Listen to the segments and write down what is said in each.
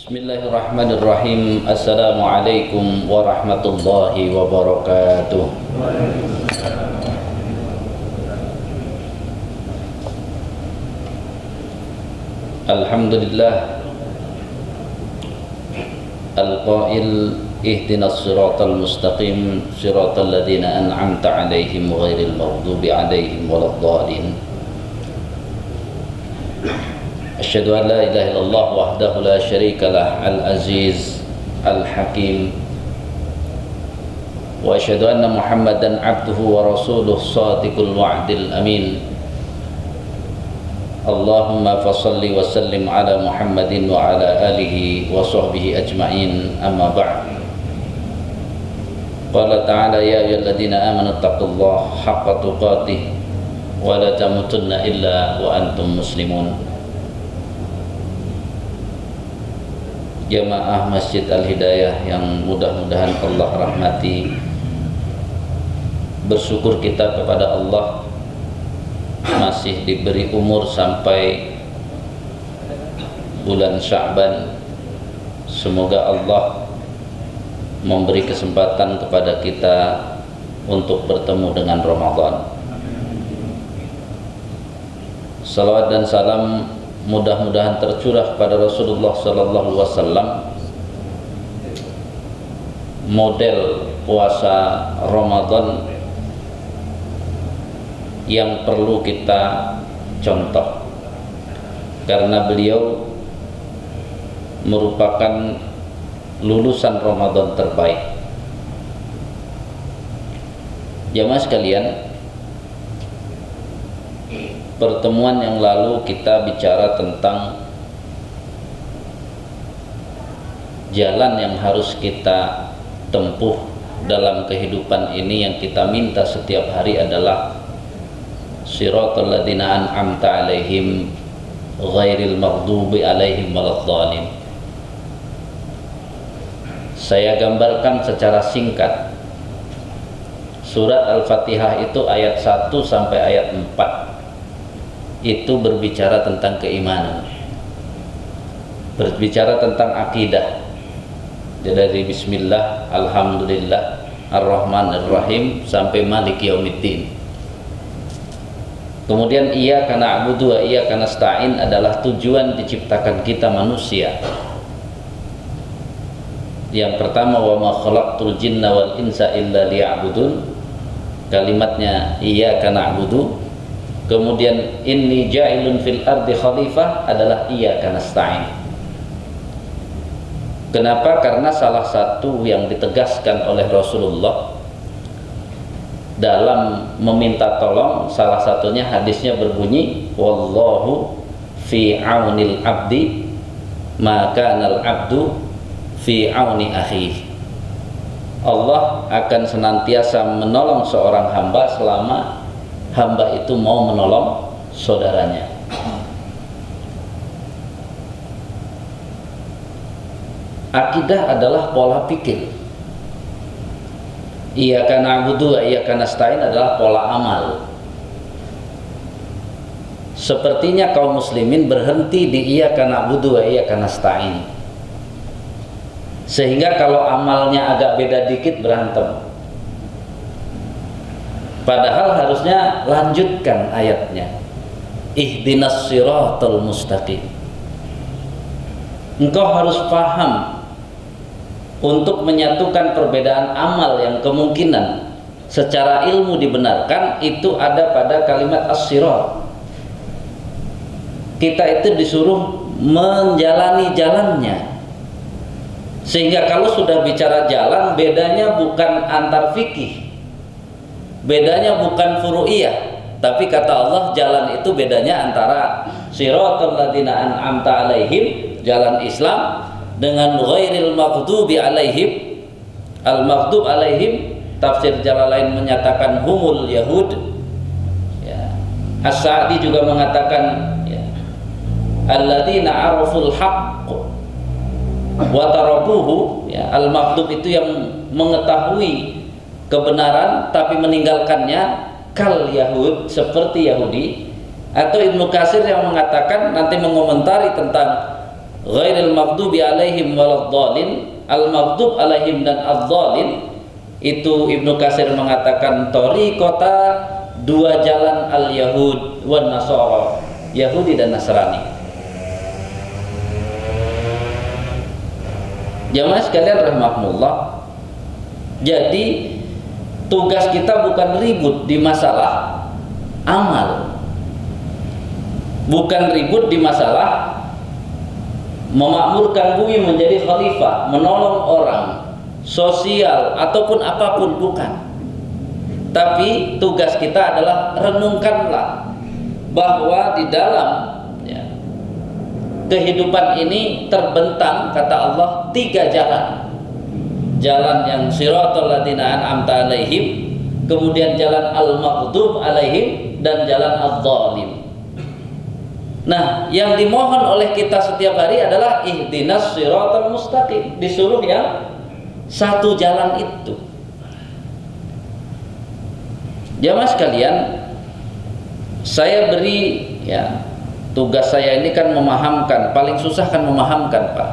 Bismillahirrahmanirrahim. Assalamualaikum warahmatullahi wabarakatuh. Alhamdulillah Al-Qail ihdinas siratal mustaqim siratal ladzina an'amta 'alaihim ghairil maghdubi 'alaihim waladdallin. Asyhadu an la ilaha illallah wahdahu la syarika lah al-aziz al-hakim wa asyhadu anna Muhammadan 'abduhu wa rasuluh shadiqul wa'dil amin. Allahumma fassalli wa sallim ala Muhammadin wa ala alihi wa sahbihi ajma'in, amma ba'd. Qala ta'ala ya ayyuhalladzina amanu taqullaha haqqa tuqatih wa la tamutunna illa wa antum muslimun. Jamaah Masjid Al-Hidayah yang mudah-mudahan Allah rahmati, bersyukur kita kepada Allah masih diberi umur sampai bulan Sya'ban. Semoga Allah memberi kesempatan kepada kita untuk bertemu dengan Ramadan. Salawat dan salam mudah-mudahan tercurah pada Rasulullah sallallahu alaihi wasallam, model puasa Ramadan yang perlu kita contoh, karena beliau merupakan lulusan Ramadan terbaik. Jamaah sekalian, pertemuan yang lalu kita bicara tentang jalan yang harus kita tempuh dalam kehidupan ini. Yang kita minta setiap hari adalah siratal ladzina an'amta 'alaihim ghairil maghdubi 'alaihim waladdallin. Saya gambarkan secara singkat. Surat Al-Fatihah itu ayat 1 sampai ayat 4 itu berbicara tentang keimanan, berbicara tentang akidah. Dari bismillah, alhamdulillah, ar-rahmanir-rahim sampai maliki yaumiddin. Kemudian iyyaka na'budu wa iyyaka nasta'in adalah tujuan diciptakan kita manusia. Yang pertama, wa ma khalaqtul jinna wal insa illa liya'budun. Kalimatnya iyyaka na'budu. Kemudian inni ja'ilun fil ardi khalifah adalah iyyaka nasta'in. Kenapa? Karena salah satu yang ditegaskan oleh Rasulullah dalam meminta tolong, salah satunya hadisnya berbunyi wallahu fi aunil abdi maka kanal abdu fi auni akhihi. Allah akan senantiasa menolong seorang hamba selama hamba itu mau menolong saudaranya. Akidah adalah pola pikir. Iyyaka na'budu wa iyyaka nasta'in adalah pola amal. Sepertinya kaum muslimin berhenti di iyyaka na'budu wa iyyaka nasta'in, sehingga kalau amalnya agak beda dikit berantem. Padahal harusnya lanjutkan ayatnya, ihdinas siratal mustaqim. Engkau harus paham untuk menyatukan perbedaan amal yang kemungkinan secara ilmu dibenarkan itu ada pada kalimat as-sirat. Kita itu disuruh menjalani jalannya, sehingga kalau sudah bicara jalan, bedanya bukan antar fikih, bedanya bukan furu'iyah, tapi kata Allah jalan itu bedanya antara siratal ladzina an'amta 'alaihim, jalan Islam, dengan ghairil maghdubi 'alaihim. Al-maghdub 'alaihim, tafsir Jalalain menyatakan humul yahud ya. As-Sa'di juga mengatakan ya, alladzina 'araful haqq wa tarakuhu ya. Al-maghdub itu yang mengetahui kebenaran tapi meninggalkannya, kal yahud, seperti Yahudi. Atau Ibnu Katsir yang mengatakan, nanti mengomentari tentang ghairil maghdubi alaihim waladdallin. Al-maghdub alaihim dan ad-dallin itu Ibnu Katsir mengatakan thariqata, dua jalan al-yahud wan nasara, Yahudi dan Nasrani. Jamaah sekalian rahimakumullah, jadi tugas kita bukan ribut di masalah amal, bukan ribut di masalah memakmurkan bumi menjadi khalifah, menolong orang, sosial ataupun apapun, bukan. Tapi tugas kita adalah renungkanlah bahwa di dalam kehidupan ini terbentang, kata Allah, 3 jalan. Jalan yang siratal ladzina an'amta alaihim, kemudian jalan al-maghdub alaihim, dan jalan adh-dhalim. Nah, yang dimohon oleh kita setiap hari adalah ihdinas siratal mustaqim, disuruh yang satu jalan itu. Jamaah sekalian, saya beri tugas saya ini kan memahamkan, paling susah kan memahamkan, Pak.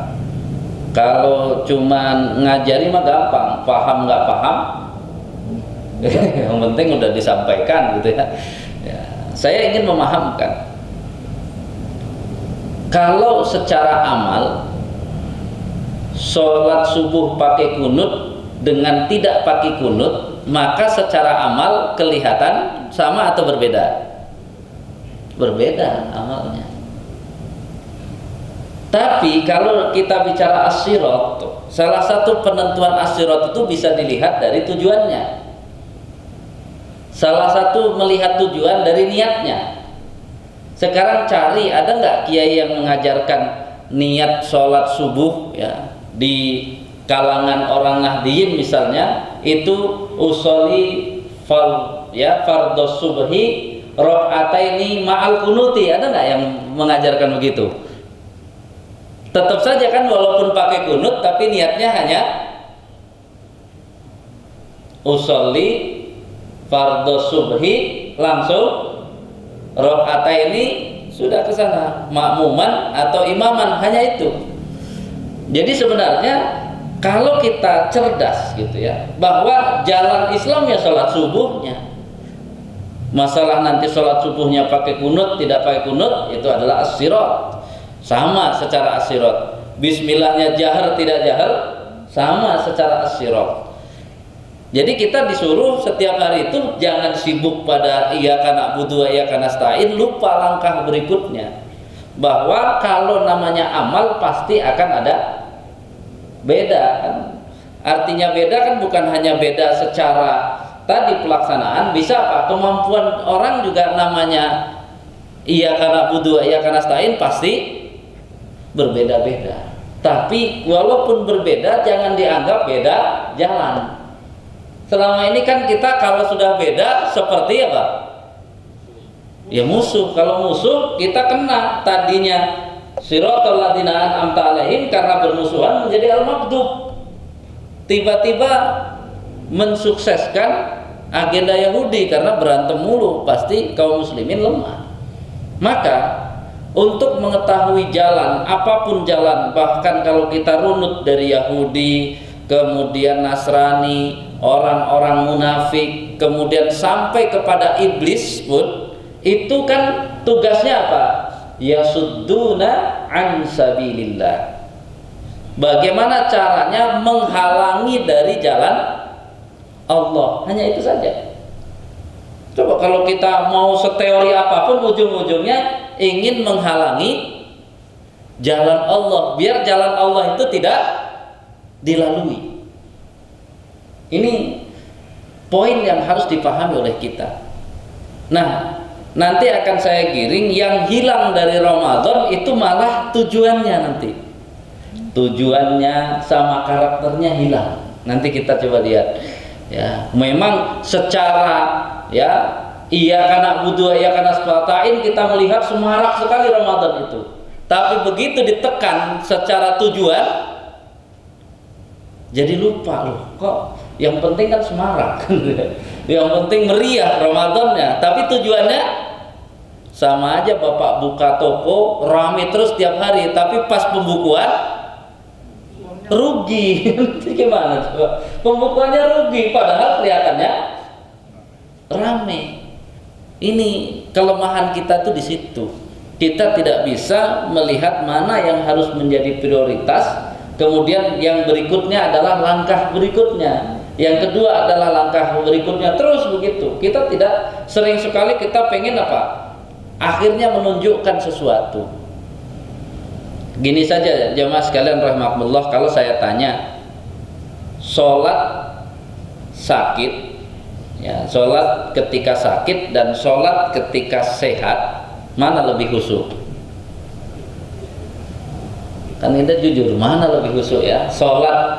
Kalau cuman ngajari mah gampang, paham nggak paham yang penting udah disampaikan gitu ya. Saya ingin memahamkan. Kalau secara amal sholat subuh pakai kunut dengan tidak pakai kunut, maka secara amal kelihatan sama atau berbeda? Berbeda amalnya. Tapi kalau kita bicara as-sirat, salah satu penentuan as-sirat itu bisa dilihat dari tujuannya. Salah satu melihat tujuan dari niatnya. Sekarang cari, ada nggak kiai yang mengajarkan niat sholat subuh di kalangan orang Nahdiyin misalnya, itu usoli fardhos subhi rakaataini ma'al kunuti, ada nggak yang mengajarkan begitu? Tetap saja kan walaupun pakai kunut tapi niatnya hanya usoli fardhos subhi langsung rakaataini, sudah ke sana makmuman atau imaman, hanya itu. Jadi sebenarnya kalau kita cerdas gitu bahwa jalan Islam sholat subuhnya, masalah nanti sholat subuhnya pakai kunut tidak pakai kunut itu adalah as-sirat, sama secara as-sirat. Bismillahnya jahar tidak jahar, sama secara as-sirat. Jadi kita disuruh setiap hari itu jangan sibuk pada iyyaka na'budu wa iyyaka nasta'in, lupa langkah berikutnya, bahwa kalau namanya amal pasti akan ada beda kan. Artinya beda kan bukan hanya beda secara tadi pelaksanaan, bisa apa? Kemampuan orang juga namanya iyyaka na'budu wa iyyaka nasta'in pasti berbeda-beda. Tapi walaupun berbeda jangan dianggap beda jalan. Selama ini kan kita kalau sudah beda seperti apa? Ya musuh. Kalau musuh kita kena tadinya siratal ladzina an'amta alaihim, karena bermusuhan menjadi al-maghdub. Tiba-tiba mensukseskan agenda Yahudi karena berantem mulu, pasti kaum muslimin lemah. Maka untuk mengetahui jalan, apapun jalan, bahkan kalau kita runut dari Yahudi, kemudian Nasrani, orang-orang munafik, kemudian sampai kepada iblis pun, itu kan tugasnya apa? Yasudduna an sabilillah. Bagaimana caranya menghalangi dari jalan Allah, hanya itu saja. Coba kalau kita mau seteori apapun, ujung-ujungnya ingin menghalangi jalan Allah, biar jalan Allah itu tidak dilalui. Ini poin yang harus dipahami oleh kita. Nah, nanti akan saya giring yang hilang dari Ramadan itu malah tujuannya nanti. Tujuannya sama karakternya hilang. Nanti kita coba lihat. Memang secara iyyaka na'budu wa iyyaka nasta'in kita melihat semarak sekali Ramadan itu. Tapi begitu ditekan secara tujuan, jadi lupa loh, kok yang penting kan semarak, yang penting meriah Ramadannya, tapi tujuannya Sama aja bapak buka toko rame terus tiap hari, tapi pas pembukuan rugi. Gimana coba? Pembukuannya rugi, padahal kelihatannya rame. Ini kelemahan kita tuh di situ. Kita tidak bisa melihat mana yang harus menjadi prioritas. Kemudian yang berikutnya adalah langkah berikutnya. Yang kedua adalah langkah berikutnya, terus begitu. Kita tidak, sering sekali kita pengen apa? Akhirnya menunjukkan sesuatu. Gini saja jemaah sekalian rahimakumullah, kalau saya tanya sholat sakit, ya, sholat ketika sakit dan sholat ketika sehat, mana lebih khusyuk? Kan kita jujur, mana lebih khusyuk ya? Sholat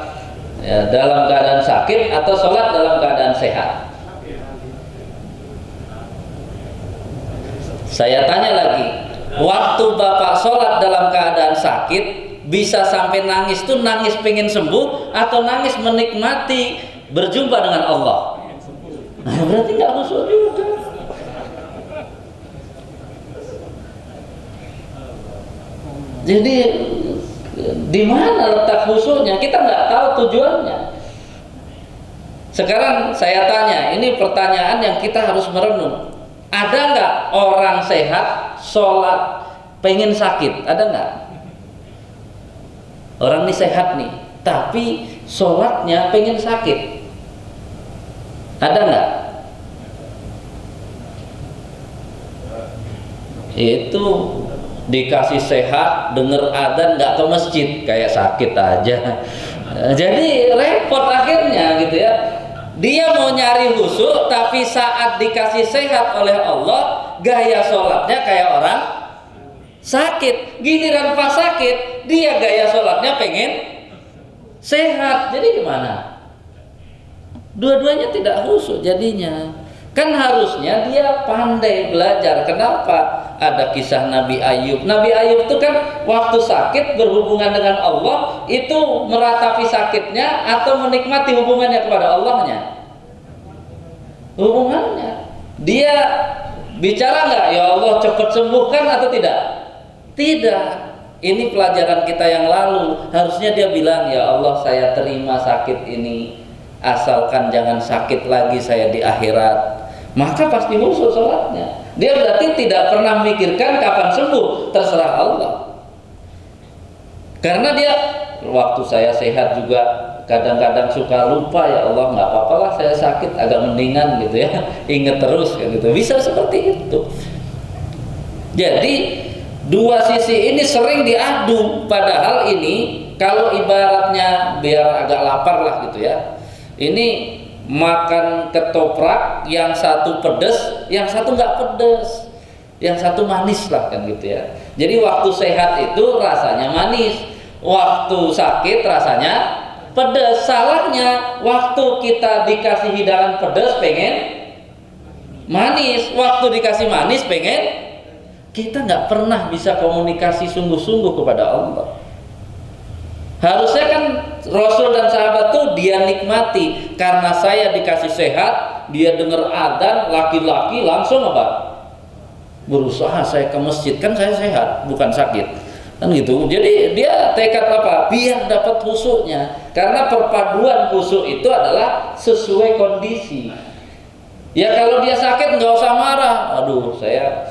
ya, dalam keadaan sakit atau sholat dalam keadaan sehat? Saya tanya lagi, waktu bapak sholat dalam keadaan sakit, bisa sampai nangis tuh nangis pengen sembuh atau nangis menikmati berjumpa dengan Allah? Nah, berarti nggak khusyuk juga. Jadi di mana letak khusyuknya? Kita nggak tahu tujuannya. Sekarang saya tanya, ini pertanyaan yang kita harus merenung. Ada nggak orang sehat sholat pengen sakit? Ada nggak? Orang ini sehat nih, tapi sholatnya pengen sakit. Ada nggak? Itu dikasih sehat, denger adzan nggak ke masjid, kayak sakit aja. Jadi repot akhirnya gitu ya. Dia mau nyari khusyuk, tapi saat dikasih sehat oleh Allah, gaya sholatnya kayak orang sakit. Giliran pas sakit, dia gaya sholatnya pengen sehat. Jadi gimana? Dua-duanya tidak khusyuk jadinya. Kan harusnya dia pandai belajar. Kenapa? Ada kisah Nabi Ayub. Nabi Ayub itu kan waktu sakit berhubungan dengan Allah, itu meratapi sakitnya atau menikmati hubungannya kepada Allahnya? Hubungannya. Dia bicara nggak, ya Allah cepat sembuhkan atau tidak? Tidak. Ini pelajaran kita yang lalu. Harusnya dia bilang, ya Allah saya terima sakit ini, asalkan jangan sakit lagi saya di akhirat. Maka pasti khusyuk sholatnya. Dia berarti tidak pernah memikirkan kapan sembuh, terserah Allah. Karena dia, waktu saya sehat juga kadang-kadang suka lupa, ya Allah nggak apa-apa lah saya sakit, agak mendingan gitu ya. Ingat terus kan gitu. Bisa seperti itu. Jadi dua sisi ini sering diadu. Padahal ini kalau ibaratnya biar agak lapar lah gitu ya. Ini makan ketoprak, yang satu pedes, yang satu nggak pedes, yang satu manis lah kan gitu ya. Jadi waktu sehat itu rasanya manis, waktu sakit rasanya pedes. Salahnya waktu kita dikasih hidangan pedes pengen manis, waktu dikasih manis pengen. Kita nggak pernah bisa komunikasi sungguh-sungguh kepada Allah. Harusnya kan Rasul dan sahabat tuh dia nikmati, karena saya dikasih sehat, dia dengar adzan, laki-laki langsung apa? Berusaha saya ke masjid, kan saya sehat, bukan sakit. Kan gitu. Jadi dia tekad apa? Biar dapat khusyuknya. Karena perpaduan khusyuk itu adalah sesuai kondisi. Ya kalau dia sakit nggak usah marah. Aduh, saya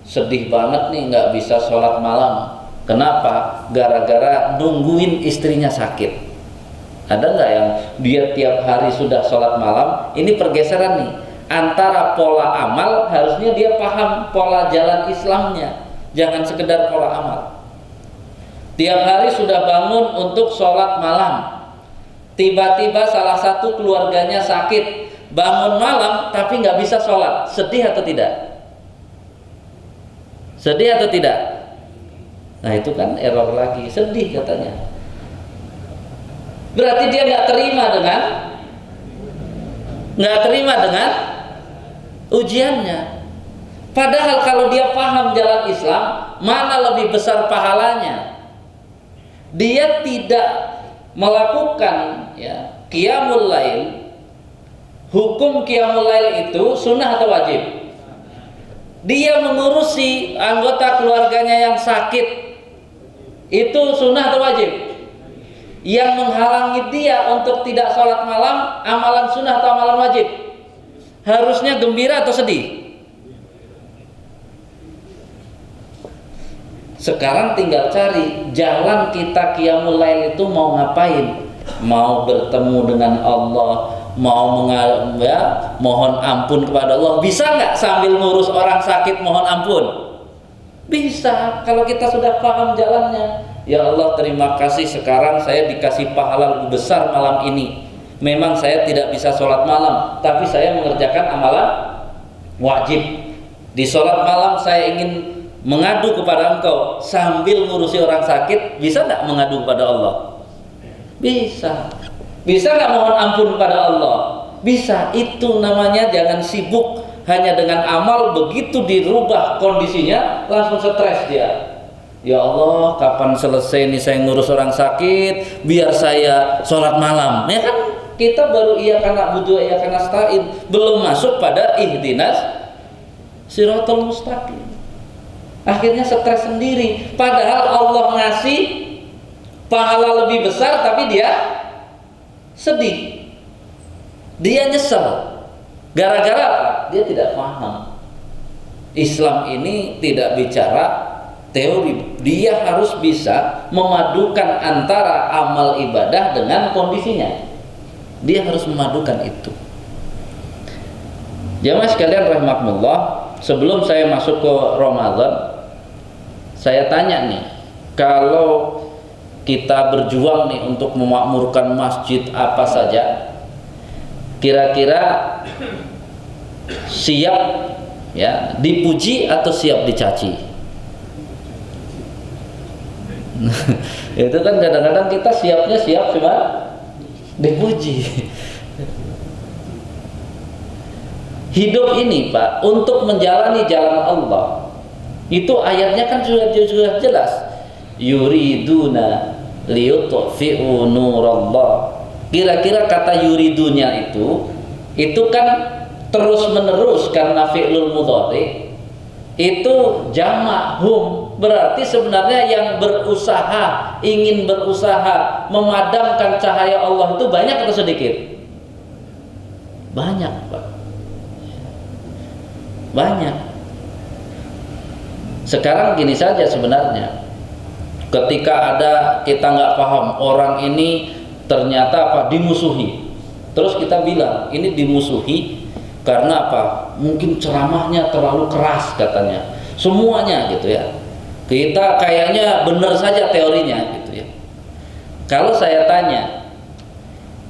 sedih banget nih nggak bisa sholat malam. Kenapa? Gara-gara nungguin istrinya sakit. Ada nggak yang dia tiap hari sudah sholat malam? Ini pergeseran nih antara pola amal, harusnya dia paham pola jalan Islamnya, jangan sekedar pola amal. Tiap hari sudah bangun untuk sholat malam, tiba-tiba salah satu keluarganya sakit, bangun malam tapi nggak bisa sholat, sedih atau tidak? Sedih atau tidak? Nah itu kan error lagi, sedih katanya. Berarti dia nggak terima dengan ujiannya. Padahal kalau dia paham jalan Islam, mana lebih besar pahalanya? Dia tidak melakukan ya qiyamul lail. Hukum qiyamul lail itu sunnah atau wajib? dia mengurusi anggota keluarganya yang sakit, itu sunnah atau wajib? Yang menghalangi dia untuk tidak sholat malam, amalan sunnah atau amalan wajib? Harusnya gembira atau sedih? Sekarang tinggal cari jalan kita qiyamul lail itu mau ngapain? Mau bertemu dengan Allah, mau mohon ampun kepada Allah. Bisa nggak sambil ngurus orang sakit mohon ampun? Bisa, kalau kita sudah paham jalannya. Ya Allah, terima kasih sekarang saya dikasih pahala lebih besar malam ini. Memang saya tidak bisa sholat malam, tapi saya mengerjakan amalan wajib. Di sholat malam saya ingin mengadu kepada Engkau sambil ngurusi orang sakit. Bisa nggak mengadu kepada Allah? Bisa. Bisa nggak mohon ampun kepada Allah? Bisa. Itu namanya jangan sibuk hanya dengan amal. Begitu dirubah kondisinya langsung stres dia. Ya Allah, kapan selesai nih saya ngurus orang sakit biar saya sholat malam. Ya kan kita baru iya karena butuh iya karena nasta'in, belum masuk pada ihdinas siratal mustaqim. Akhirnya stres sendiri. Padahal Allah ngasih pahala lebih besar, tapi dia sedih. Dia nyesel. Gara-gara apa? Dia tidak paham. Islam ini tidak bicara teori. Dia harus bisa memadukan antara amal ibadah dengan kondisinya. Dia harus memadukan itu. Jamaah sekalian rahimakumullah, sebelum saya masuk ke Ramadan, saya tanya nih, kalau kita berjuang nih untuk memakmurkan masjid apa saja, kira-kira siap ya dipuji atau siap dicaci? Itu kan kadang-kadang kita siapnya siap cuma dipuji. Hidup ini Pak, untuk menjalani jalan Allah, itu ayatnya kan sudah jelas. Yuriduna liyutfi'u nurallah. Kira-kira kata yuridunya itu kan terus menerus karena fi'lul mudhari. Itu jamak hum, berarti sebenarnya yang berusaha, ingin berusaha memadamkan cahaya Allah itu banyak atau sedikit? Banyak Pak, banyak. Sekarang gini saja sebenarnya, ketika ada kita nggak paham orang ini ternyata apa dimusuhi, terus kita bilang ini dimusuhi karena apa? Mungkin ceramahnya terlalu keras katanya, semuanya gitu ya. Kita kayaknya benar saja teorinya gitu ya. Kalau saya tanya,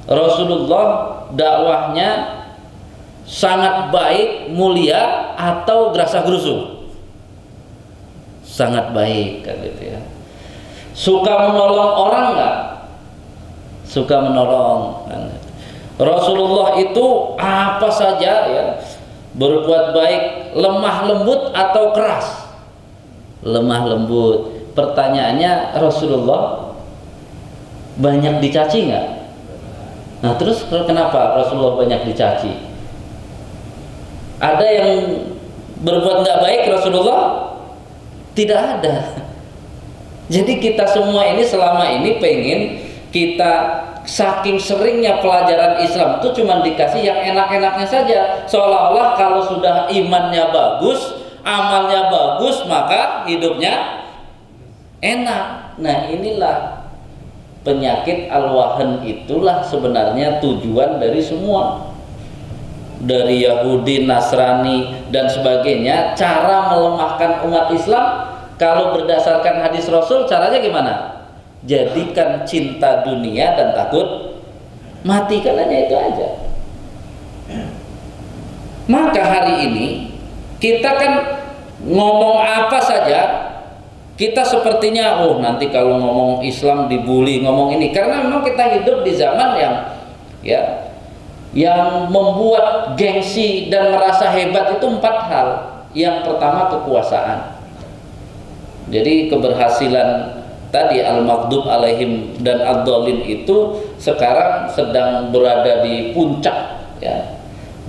Rasulullah dakwahnya sangat baik, mulia atau gerasa-gerusu? Sangat baik kan gitu ya. Suka menolong orang nggak? Suka menolong kan. Rasulullah itu apa saja ya, berbuat baik, lemah lembut atau keras? Lemah lembut. Pertanyaannya, Rasulullah banyak dicaci nggak? Nah terus kenapa Rasulullah banyak dicaci? Ada yang berbuat nggak baik Rasulullah? Tidak ada. Jadi kita semua ini selama ini pengen kita saking seringnya pelajaran Islam itu cuma dikasih yang enak-enaknya saja, seolah-olah kalau sudah imannya bagus, amalnya bagus, maka hidupnya enak. Nah inilah penyakit al-wahan, itulah sebenarnya tujuan dari semua, dari Yahudi, Nasrani dan sebagainya. Cara melemahkan umat Islam kalau berdasarkan hadis Rasul, caranya gimana? Jadikan cinta dunia dan takut mati, kan hanya itu aja. Maka hari ini kita kan ngomong apa saja, kita sepertinya nanti kalau ngomong Islam dibully, ngomong ini, karena memang kita hidup di zaman yang membuat gengsi dan merasa hebat itu 4 hal. Yang pertama kekuasaan. Jadi keberhasilan tadi al-maghdub alaihim dan ad-dhalin itu sekarang sedang berada di puncak ya,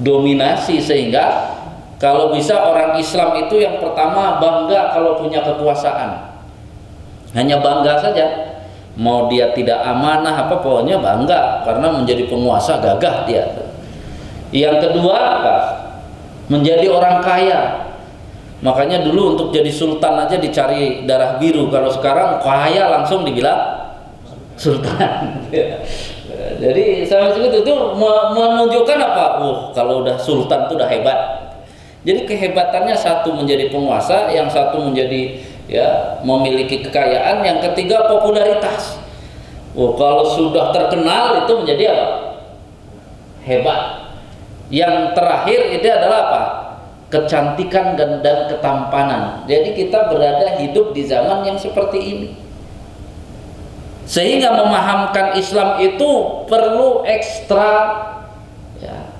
dominasi, sehingga Kalau bisa orang Islam itu yang pertama bangga kalau punya kekuasaan. Hanya bangga saja. Mau dia tidak amanah apa, pokoknya bangga karena menjadi penguasa, gagah dia. Yang kedua apa? Menjadi orang kaya. Makanya dulu untuk jadi sultan aja dicari darah biru. Kalau sekarang kaya langsung dibilang sultan. Jadi saya itu menunjukkan apa? Kalau udah sultan itu udah hebat. Jadi kehebatannya satu menjadi penguasa, yang satu menjadi ya memiliki kekayaan, yang ketiga popularitas. Kalau sudah terkenal itu menjadi apa? Hebat. Yang terakhir itu adalah apa? Kecantikan dan ketampanan. Jadi kita berada hidup di zaman yang seperti ini. Sehingga memahamkan Islam itu perlu ekstra ya,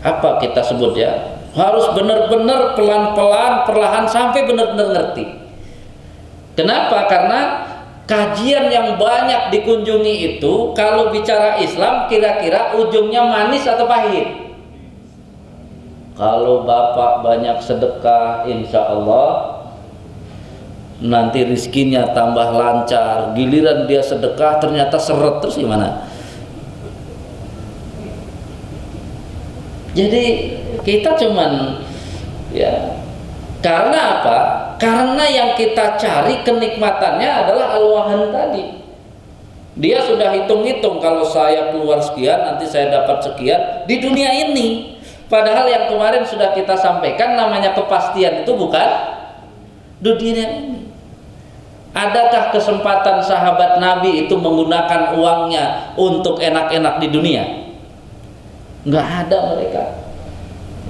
apa kita sebut ya, harus benar-benar pelan-pelan, perlahan sampai benar-benar ngerti. Kenapa? Karena kajian yang banyak dikunjungi itu kalau bicara Islam kira-kira ujungnya manis atau pahit? Kalau bapak banyak sedekah, insya Allah nanti rizkinya tambah lancar. Giliran dia sedekah ternyata seret, terus gimana? Jadi kita cuman ya, karena apa? Karena yang kita cari kenikmatannya adalah al-wahan tadi. Dia sudah hitung-hitung, kalau saya keluar sekian nanti saya dapat sekian di dunia ini. Padahal yang kemarin sudah kita sampaikan, namanya kepastian itu bukan di dunia ini. Adakah kesempatan sahabat Nabi itu menggunakan uangnya untuk enak-enak di dunia? Nggak ada mereka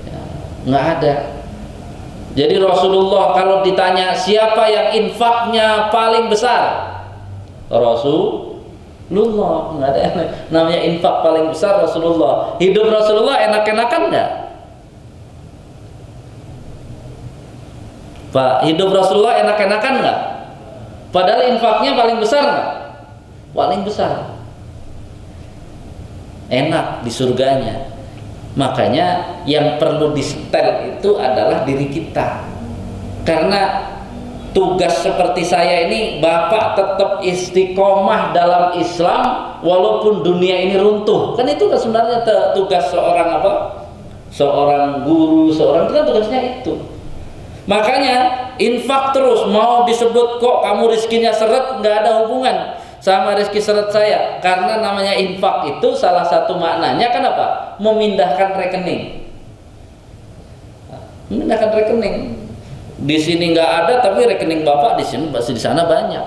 ya, nggak ada. Jadi Rasulullah kalau ditanya siapa yang infaknya paling besar, Rasulullah. Nggak ada namanya infak paling besar, Rasulullah. Hidup Rasulullah enak-enakan nggak? Pak, hidup Rasulullah enak-enakan nggak? Padahal infaknya paling besar nggak? Paling besar. Enak di surganya. Makanya yang perlu disetel itu adalah diri kita. Karena tugas seperti saya ini, bapak tetap istiqomah dalam Islam walaupun dunia ini runtuh. Kan itu kan sebenarnya tugas seorang apa? Seorang guru, seorang itu kan tugasnya itu. Makanya infak terus, mau disebut kok kamu rizkinya seret, nggak ada hubungan sama rezeki seret saya, karena namanya infak itu salah satu maknanya kan apa? Memindahkan rekening. Memindahkan rekening. Di sini nggak ada, tapi rekening bapak di sini, di sana banyak.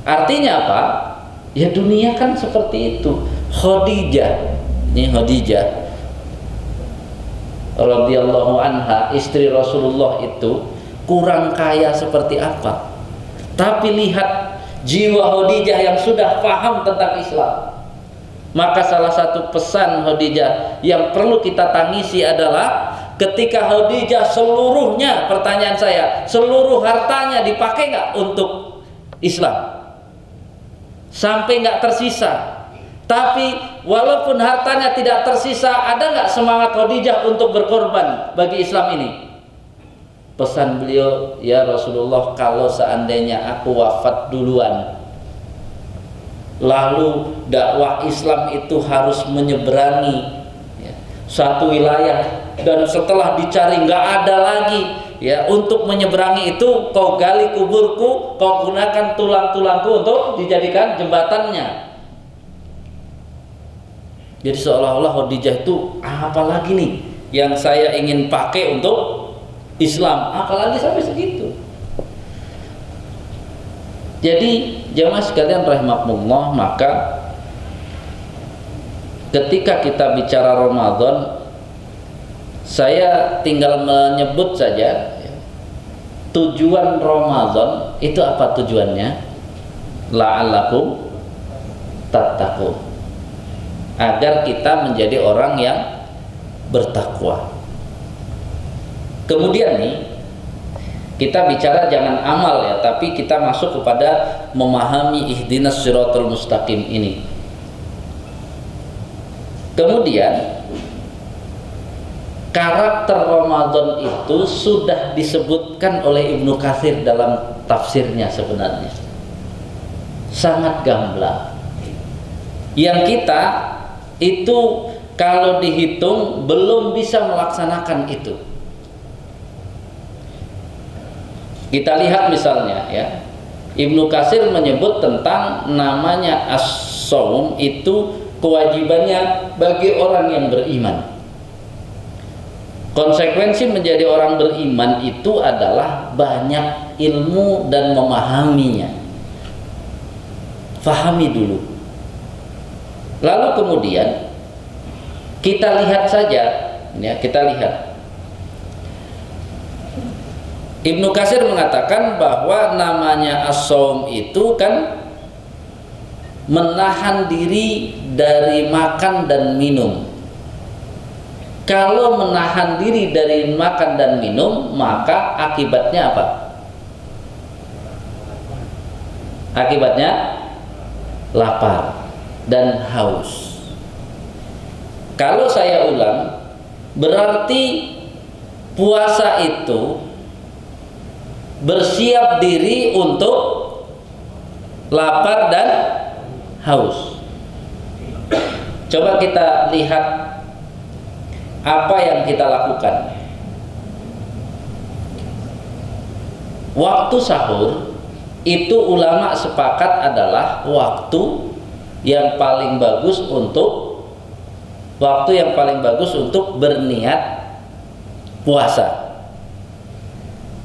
Artinya apa? Ya dunia kan seperti itu. Khadijah, ini Khadijah radhiyallahu anha, istri Rasulullah itu kurang kaya seperti apa, tapi lihat jiwa Khadijah yang sudah paham tentang Islam. Maka salah satu pesan Khadijah yang perlu kita tangisi adalah ketika Khadijah seluruhnya, pertanyaan saya, seluruh hartanya dipakai nggak untuk Islam? Sampai nggak tersisa. Tapi walaupun hartanya tidak tersisa, ada nggak semangat Khadijah untuk berkorban bagi Islam ini? Pesan beliau, ya Rasulullah, kalau seandainya aku wafat duluan, lalu dakwah Islam itu harus menyeberangi satu wilayah, dan setelah dicari nggak ada lagi ya untuk menyeberangi itu, kau gali kuburku, kau gunakan tulang-tulangku untuk dijadikan jembatannya. Jadi seolah-olah Khadijah itu apalagi nih yang saya ingin pakai untuk Islam, apalagi sampai segitu. Jadi jamaah sekalian rahimakumullah, maka ketika kita bicara Ramadan, saya tinggal menyebut saja tujuan Ramadan itu apa tujuannya? La'allakum tattaqun, agar kita menjadi orang yang bertakwa. Kemudian nih kita bicara jangan amal ya, tapi kita masuk kepada memahami ihdinas siratal mustaqim ini. Kemudian karakter Ramadan itu sudah disebutkan oleh Ibnu Katsir dalam tafsirnya sebenarnya. Sangat gamblang. Yang kita itu kalau dihitung belum bisa melaksanakan itu. Kita lihat misalnya ya, Ibnu Katsir menyebut tentang namanya as-shaum itu kewajibannya bagi orang yang beriman. Konsekuensi menjadi orang beriman itu adalah banyak ilmu dan memahaminya. Fahami dulu. Lalu kemudian kita lihat saja, ya, kita lihat. Ibnu Katsir mengatakan bahwa namanya as-shaum itu kan menahan diri dari makan dan minum. Kalau menahan diri dari makan dan minum, maka akibatnya apa? Akibatnya lapar dan haus. Kalau saya ulang, berarti puasa itu bersiap diri untuk lapar dan haus. Coba kita lihat apa yang kita lakukan. Waktu sahur itu ulama sepakat adalah waktu yang paling bagus untuk berniat puasa.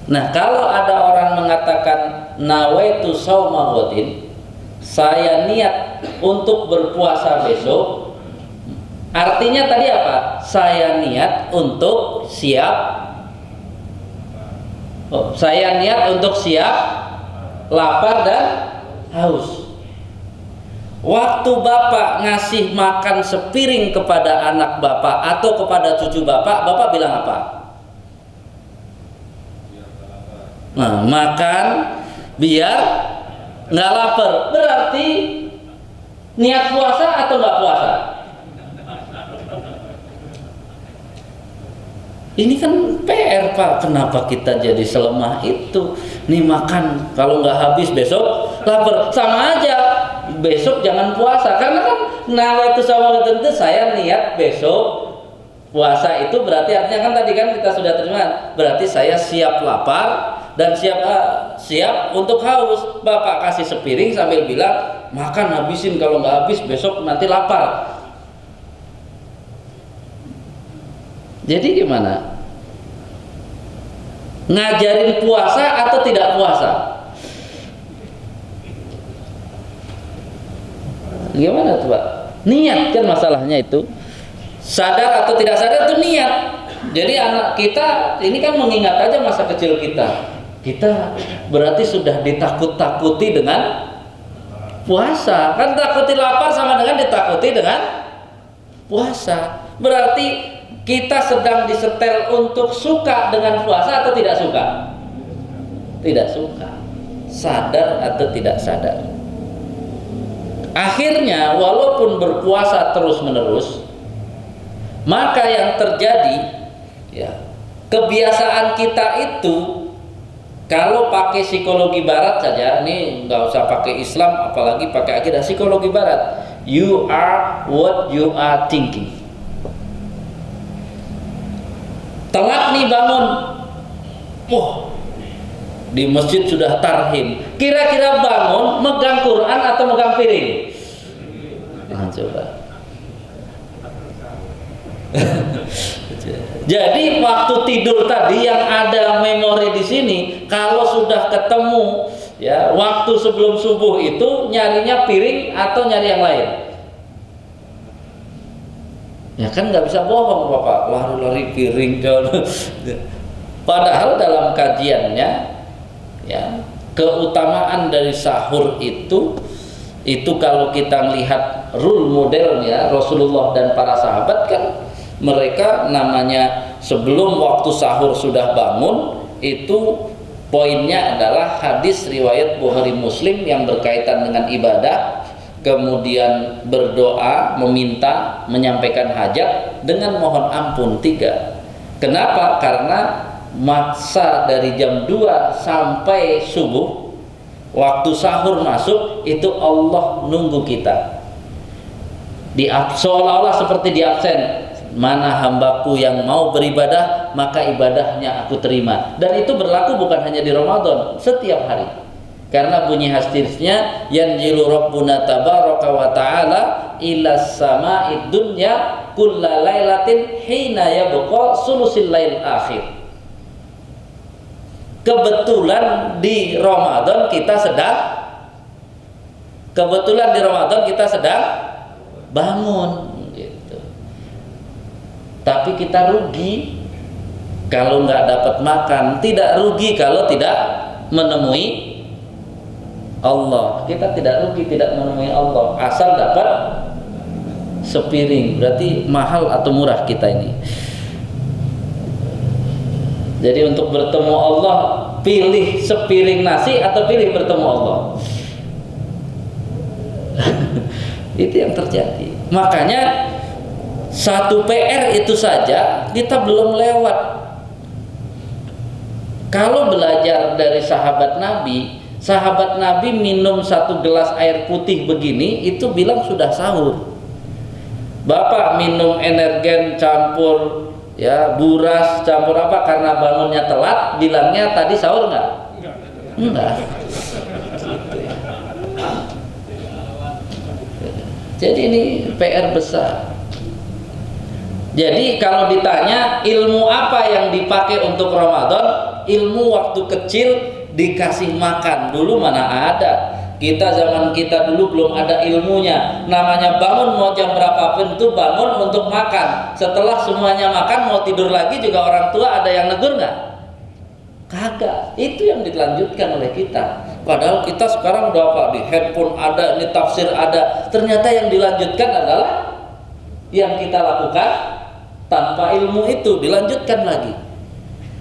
Nah, kalau ada orang mengatakan nawaitu shauma ghadin, saya niat untuk berpuasa besok, artinya tadi apa? Saya niat untuk siap lapar dan haus. Waktu bapak ngasih makan sepiring kepada anak bapak atau kepada cucu bapak, bapak bilang apa? Nah, makan biar nggak lapar. Berarti niat puasa atau nggak puasa? Ini kan PR, Pak. Kenapa kita jadi selemah itu? Nih makan, kalau nggak habis besok lapar. Sama aja, besok jangan puasa. Karena kan nawaitu shauma ghadin itu saya niat besok puasa, itu berarti artinya kan tadi kan kita sudah terima, berarti saya siap lapar dan siap untuk haus. Bapak kasih sepiring sambil bilang makan, habisin, kalau nggak habis besok nanti lapar. Jadi gimana? Ngajarin puasa atau tidak puasa? Gimana tuh, Pak? Niat kan masalahnya itu. Sadar atau tidak sadar itu niat. Jadi anak kita ini kan mengingat aja masa kecil kita. Kita berarti sudah ditakut-takuti dengan puasa. Kan takuti lapar sama dengan ditakuti dengan puasa. Berarti kita sedang disetel untuk suka dengan puasa atau tidak suka? Tidak suka. Sadar atau tidak sadar. Akhirnya walaupun berpuasa terus-menerus, maka yang terjadi ya, kebiasaan kita itu, kalau pakai psikologi barat saja, ini nggak usah pakai Islam, apalagi pakai akidah, psikologi barat, you are what you are thinking. Telat nih bangun, di masjid sudah tarhim, kira-kira bangun megang Quran atau megang piring? Nah, coba. Jadi waktu tidur tadi yang ada memori di sini, kalau sudah ketemu ya waktu sebelum subuh itu nyarinya piring atau nyari yang lain? Ya kan nggak bisa bohong, Bapak, lari-lari piring. Padahal dalam kajiannya ya, keutamaan dari sahur itu kalau kita melihat rule modelnya Rasulullah dan para sahabat, kan mereka namanya sebelum waktu sahur sudah bangun. Itu poinnya adalah hadis riwayat Bukhari Muslim yang berkaitan dengan ibadah, kemudian berdoa, meminta, menyampaikan hajat dengan mohon ampun. 3, Kenapa? Karena masa dari jam 2 sampai subuh, waktu sahur masuk, itu Allah nunggu kita. Seolah-olah seperti di absen. Mana hambaku yang mau beribadah, maka ibadahnya aku terima. Dan itu berlaku bukan hanya di Ramadan, setiap hari. Karena bunyi hadisnya, yanzilu rabbuna tabaraka wa ta'ala ila sama'id dunya kulla lailatin hina yabqa sulusil lail akhir. Kebetulan di Ramadan kita sedang bangun gitu. Tapi kita rugi kalau nggak dapat makan, tidak rugi kalau tidak menemui Allah. Kita tidak rugi tidak menemui Allah, asal dapat sepiring. Berarti mahal atau murah kita ini. Jadi untuk bertemu Allah, pilih sepiring nasi atau pilih bertemu Allah. Itu yang terjadi. Makanya satu PR itu saja kita belum lewat. Kalau belajar dari sahabat Nabi minum 1 gelas air putih begini, itu bilang sudah sahur. Bapak minum energen campur ya buras campur apa karena bangunnya telat, bilangnya tadi sahur nggak? Enggak. Jadi ini PR besar. Jadi kalau ditanya ilmu apa yang dipakai untuk Ramadan, ilmu waktu kecil dikasih makan. Dulu mana ada. Zaman kita dulu belum ada ilmunya. Namanya bangun mau jam berapapun itu bangun untuk makan. Setelah semuanya makan mau tidur lagi juga orang tua ada yang negur nggak? Kagak. Itu yang dilanjutkan oleh kita. Padahal kita sekarang udah apa? Di handphone ada, ini tafsir ada. Ternyata yang dilanjutkan adalah yang kita lakukan tanpa ilmu itu dilanjutkan lagi.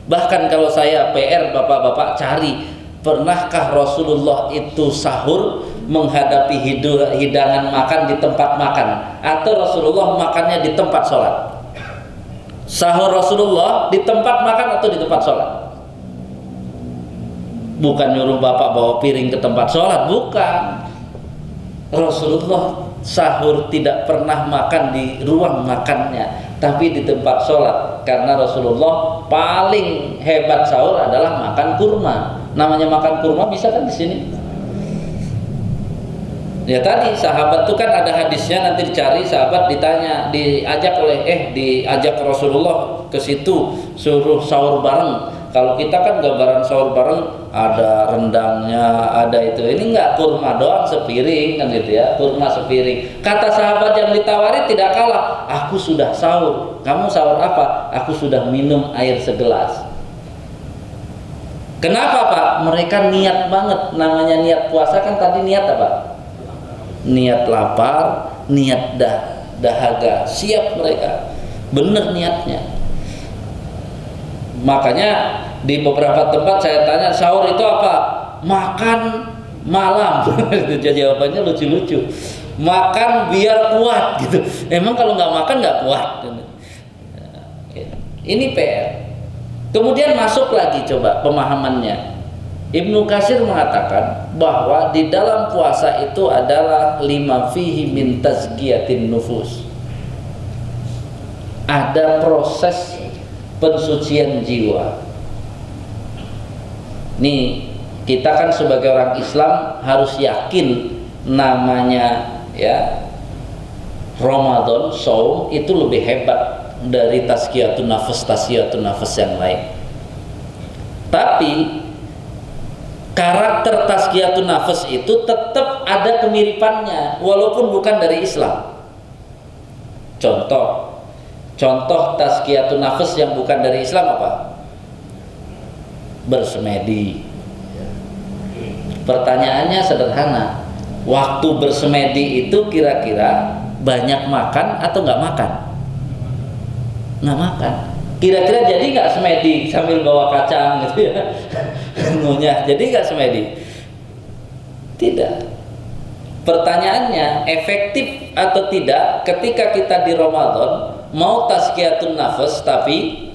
Bahkan kalau saya PR bapak-bapak cari, pernahkah Rasulullah itu sahur menghadapi hidangan makan di tempat makan, atau Rasulullah makannya di tempat sholat? Sahur Rasulullah di tempat makan atau di tempat sholat? Bukan nyuruh bapak bawa piring ke tempat sholat, bukan. Rasulullah sahur tidak pernah makan di ruang makannya, tapi di tempat sholat. Karena Rasulullah paling hebat sahur adalah makan kurma. Namanya makan kurma bisa kan di sini? Ya tadi sahabat itu kan ada hadisnya, nanti dicari, sahabat ditanya, diajak Rasulullah ke situ, suruh sahur bareng. Kalau kita kan gambaran sahur bareng ada rendangnya, ada itu. Ini enggak, kurma doang sepiring kan gitu ya, kurma sepiring. Kata sahabat yang ditawari tidak kalah, aku sudah sahur. Kamu sahur apa? Aku sudah minum air segelas. Kenapa Pak? Mereka niat banget. Namanya niat puasa kan tadi niat apa? Niat lapar, niat dahaga. Siap mereka. Bener niatnya. Makanya di beberapa tempat saya tanya, sahur itu apa? Makan malam. Jadi jawabannya lucu-lucu. Makan biar kuat gitu. Emang kalau nggak makan nggak kuat. Ini PR. Kemudian masuk lagi coba pemahamannya. Ibnu Katsir mengatakan bahwa di dalam puasa itu adalah lima fihi min tazkiyatin nufus. Ada proses pensucian jiwa. Nih, kita kan sebagai orang Islam harus yakin namanya ya Ramadan, saum itu lebih hebat dari tazkiyatun nafas yang lain. Tapi karakter tazkiyatun nafas itu tetap ada kemiripannya walaupun bukan dari Islam. Contoh tazkiyatun nafas yang bukan dari Islam apa? Bersemedi. Pertanyaannya sederhana. Waktu bersemedi itu kira-kira banyak makan atau nggak makan? Nggak makan. Kira-kira jadi nggak semedi sambil bawa kacang gitu ya? Ngunyah. Jadi nggak semedi? Tidak. Pertanyaannya, efektif atau tidak ketika kita di Ramadan mau tazkiyatun nafas tapi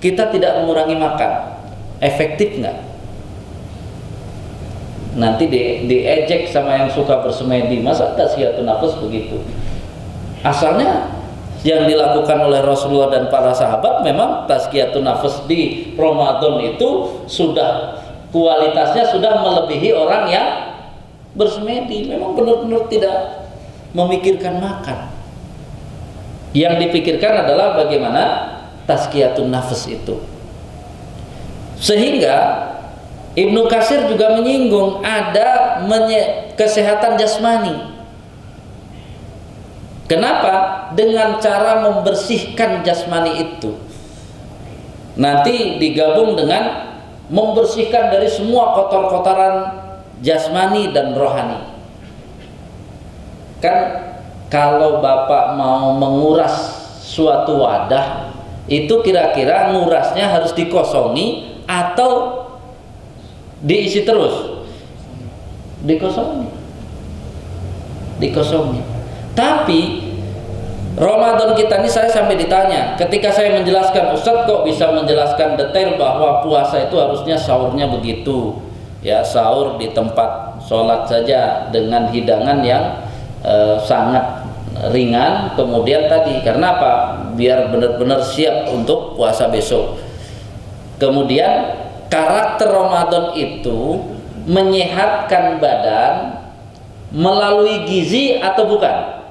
kita tidak mengurangi makan, efektif nggak? Nanti diejek sama yang suka bersemedi, masa tasqiyatun nafas begitu? Asalnya yang dilakukan oleh Rasulullah dan para sahabat memang tazkiyatun nafas di Ramadan itu sudah kualitasnya sudah melebihi orang yang bersemedi. Memang benar-benar tidak memikirkan makan. Yang dipikirkan adalah bagaimana tazkiyatun nafas itu. Sehingga Ibnu Katsir juga menyinggung ada kesehatan jasmani. Kenapa? Dengan cara membersihkan jasmani itu. Nanti digabung dengan membersihkan dari semua kotor-kotoran jasmani dan rohani. Kan kalau Bapak mau menguras suatu wadah, itu kira-kira ngurasnya harus dikosongi atau diisi terus? Dikosongi. Tapi Ramadan kita ini saya sampai ditanya, ketika saya menjelaskan, Ustadz kok bisa menjelaskan detail bahwa puasa itu harusnya sahurnya begitu, ya sahur di tempat sholat saja dengan hidangan yang sangat ringan, kemudian tadi karena apa? Biar benar-benar siap untuk puasa besok. Kemudian karakter Ramadan itu menyehatkan badan melalui gizi atau bukan?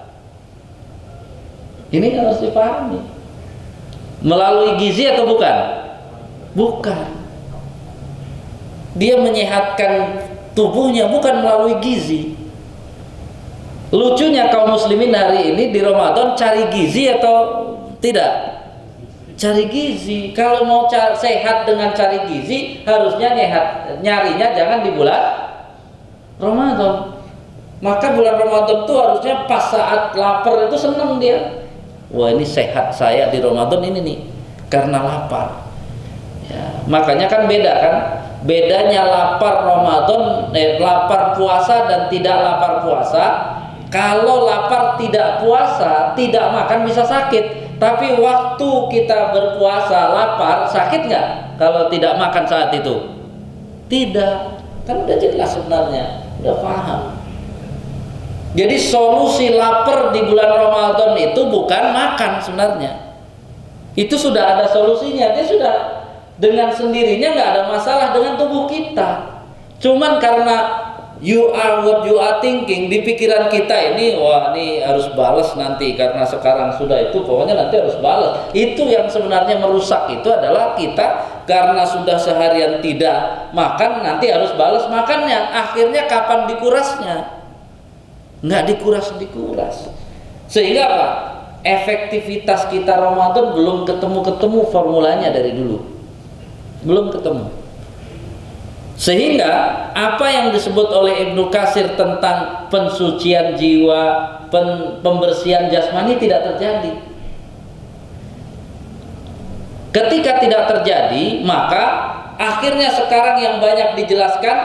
Ini harus dipahami. Melalui gizi atau bukan? Bukan. Dia menyehatkan tubuhnya bukan melalui gizi. Lucunya kaum muslimin hari ini di Ramadan cari gizi atau tidak? Cari gizi. Kalau mau sehat dengan cari gizi, harusnya nyarinya jangan di bulan Ramadan. Maka bulan Ramadan itu harusnya pas saat lapar itu senang dia. Wah, ini sehat saya di Ramadan ini nih karena lapar. Ya, makanya kan beda kan? Bedanya lapar Ramadan, lapar puasa dan tidak lapar puasa. Kalau lapar tidak puasa, tidak makan bisa sakit. Tapi waktu kita berpuasa lapar, sakit nggak kalau tidak makan saat itu? Tidak, kan udah jelas sebenarnya, udah paham. Jadi solusi lapar di bulan Ramadan itu bukan makan sebenarnya. Itu sudah ada solusinya, dia sudah dengan sendirinya nggak ada masalah dengan tubuh kita. Cuman karena you are what you are thinking, di pikiran kita ini, wah ini harus balas nanti karena sekarang sudah itu, pokoknya nanti harus balas. Itu yang sebenarnya merusak itu adalah kita karena sudah seharian tidak makan, nanti harus balas makannya. Akhirnya kapan dikurasnya? Nggak dikuras. Sehingga apa? Efektivitas kita Ramadan belum ketemu formulanya dari dulu. Belum ketemu. Sehingga apa yang disebut oleh Ibnu Katsir tentang pensucian jiwa, pembersihan jasmani tidak terjadi. Ketika tidak terjadi, maka akhirnya sekarang yang banyak dijelaskan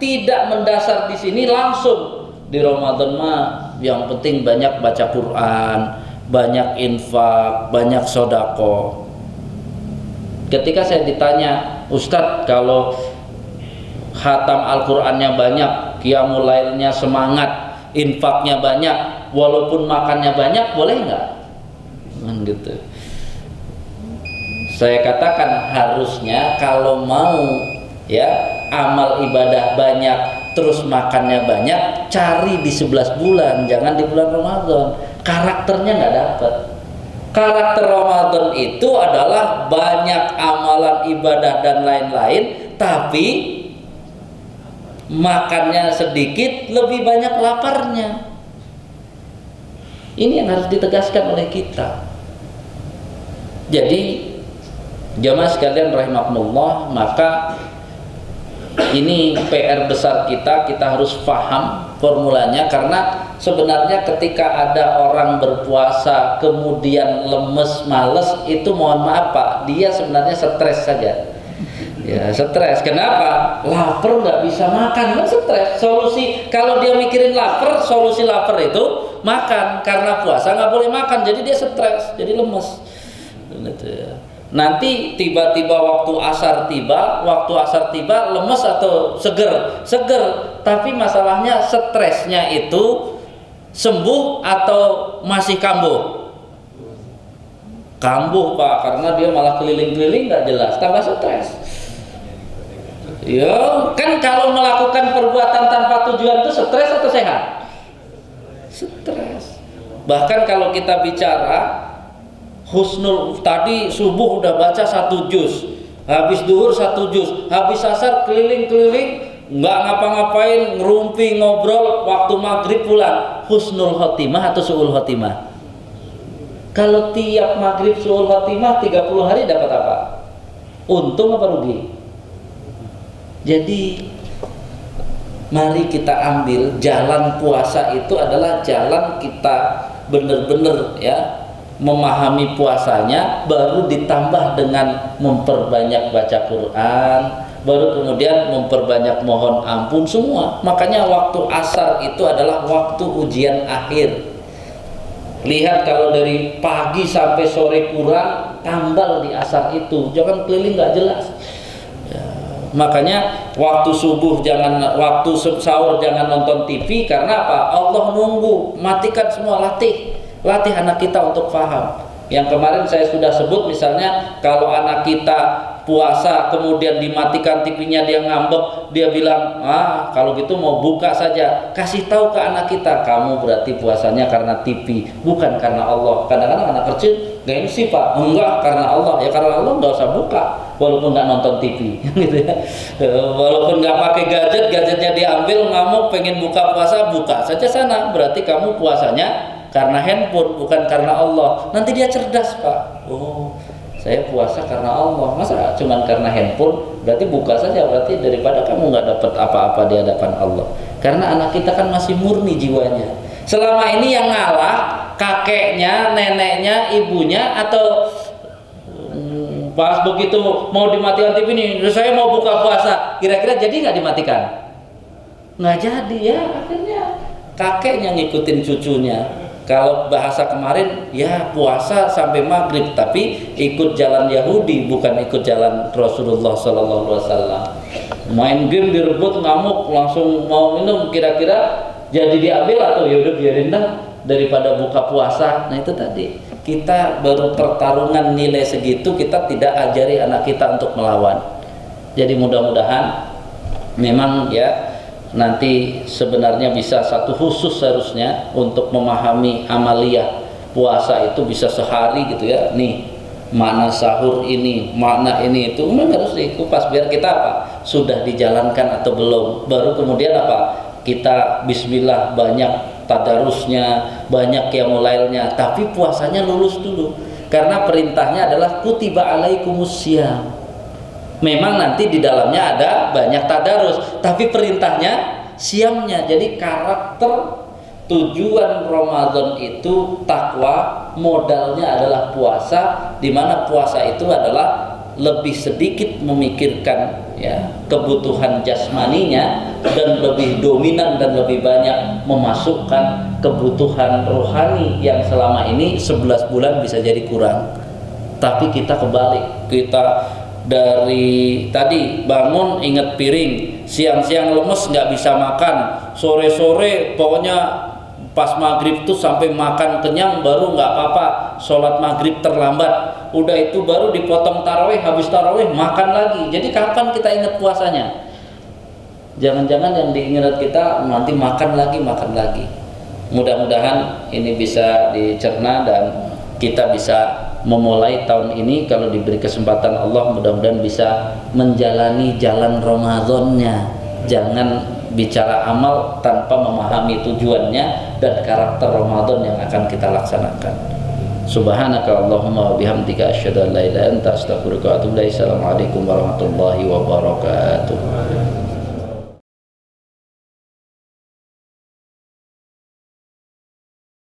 tidak mendasar di sini langsung. Di Ramadan mah yang penting banyak baca Quran, banyak infak, banyak sodako. Ketika saya ditanya, Ustadz kalau khatam Al-Qurannya banyak, qiyamul lailnya semangat, infaknya banyak, walaupun makannya banyak, boleh nggak? Gitu. Saya katakan harusnya kalau mau ya amal ibadah banyak terus makannya banyak, cari di 11 bulan, jangan di bulan Ramadan. Karakternya nggak dapat. Karakter Ramadan itu adalah banyak amalan ibadah dan lain-lain, tapi makannya sedikit, lebih banyak laparnya. Ini yang harus ditegaskan oleh kita. Jadi jamaah sekalian rahimakumullah, maka ini PR besar kita harus paham formulanya, karena sebenarnya ketika ada orang berpuasa kemudian lemes, males, itu mohon maaf Pak, dia sebenarnya stres saja. Ya, stres. Kenapa? Lapar nggak bisa makan, kan stres. Solusi kalau dia mikirin lapar, solusi lapar itu makan. Karena puasa nggak boleh makan, jadi dia stres, jadi lemes. Gitu ya. Nanti tiba-tiba waktu asar tiba lemes atau seger? Seger. Tapi masalahnya stresnya itu sembuh atau masih kambuh? Kambuh Pak, karena dia malah keliling-keliling nggak jelas, tambah stres. Ya kan kalau melakukan perbuatan tanpa tujuan itu stres atau sehat? Stres. Bahkan kalau kita bicara husnul, tadi subuh udah baca 1 juz, habis duhur 1 juz, habis asar keliling-keliling nggak ngapa-ngapain, ngerumpi ngobrol, waktu maghrib pulang, husnul khotimah atau su'ul khotimah? Kalau tiap maghrib su'ul khotimah 30 hari dapat apa? Untung apa rugi? Jadi mari kita ambil jalan puasa itu adalah jalan kita benar-benar ya memahami puasanya, baru ditambah dengan memperbanyak baca Quran, baru kemudian memperbanyak mohon ampun semua. Makanya waktu asar itu adalah waktu ujian akhir. Lihat kalau dari pagi sampai sore kurang, tambal di asar itu, jangan keliling nggak jelas. Ya, makanya waktu subuh jangan, waktu sahur jangan nonton TV, karena apa? Allah nunggu, matikan semua, latih anak kita untuk paham. Yang kemarin saya sudah sebut, misalnya kalau anak kita puasa kemudian dimatikan TV-nya, dia ngambek, dia bilang kalau gitu mau buka saja. Kasih tahu ke anak kita, kamu berarti puasanya karena TV, bukan karena Allah. Kadang-kadang anak kecil gengsi Pak, enggak, karena Allah. Ya karena Allah nggak usah buka, walaupun nggak nonton TV gitu ya. Walaupun nggak pakai gadgetnya diambil, ngamuk pengen buka puasa, buka saja sana, berarti kamu puasanya karena handphone, bukan karena Allah. Nanti dia cerdas Pak, oh saya puasa karena Allah, masa cuman karena handphone? Berarti buka saja, berarti daripada kamu nggak dapat apa-apa di hadapan Allah. Karena anak kita kan masih murni jiwanya. Selama ini yang ngalah kakeknya, neneknya, ibunya, atau pas begitu mau dimatikan TV nih, saya mau buka puasa, kira-kira jadi nggak dimatikan? Nggak jadi ya, akhirnya kakeknya ngikutin cucunya. Kalau bahasa kemarin ya puasa sampai maghrib, tapi ikut jalan Yahudi, bukan ikut jalan Rasulullah SAW. Main game direbut, ngamuk, langsung mau minum, kira-kira jadi diambil atau ya udah biarin dah daripada buka puasa. Nah itu tadi, kita baru pertarungan nilai segitu, kita tidak ajari anak kita untuk melawan. Jadi mudah-mudahan memang ya nanti sebenarnya bisa satu khusus seharusnya untuk memahami amaliyah puasa itu, bisa sehari gitu ya. Nih makna sahur ini, makna ini itu memang harus dikupas biar kita apa? Sudah dijalankan atau belum. Baru kemudian apa? Kita bismillah, banyak tadarusnya, banyak qiyamulailnya, tapi puasanya lulus dulu. Karena perintahnya adalah kutiba alaikumusiyam. Memang nanti di dalamnya ada banyak tadarus, tapi perintahnya siamnya. Jadi karakter tujuan Ramadan itu takwa, modalnya adalah puasa, di mana puasa itu adalah lebih sedikit memikirkan ya kebutuhan jasmaninya, dan lebih dominan dan lebih banyak memasukkan kebutuhan rohani yang selama ini 11 bulan bisa jadi kurang. Tapi kita kebalik, kita dari tadi bangun inget piring, siang-siang lemes nggak bisa makan, sore-sore pokoknya pas maghrib tuh sampai makan kenyang, baru nggak apa-apa sholat maghrib terlambat, udah itu baru dipotong tarawih, habis tarawih makan lagi. Jadi kapan kita ingat puasanya? Jangan-jangan yang diingat kita nanti makan lagi. Mudah-mudahan ini bisa dicerna dan kita bisa memulai tahun ini, kalau diberi kesempatan Allah, mudah-mudahan bisa menjalani jalan Ramadannya. Jangan bicara amal tanpa memahami tujuannya dan karakter Ramadan yang akan kita laksanakan. Subhanaka Allahumma wa bihamdika asyhadu an la ilaha illa anta astaghfiruka wa atubu ilaik. Assalamualaikum warahmatullahi wabarakatuh.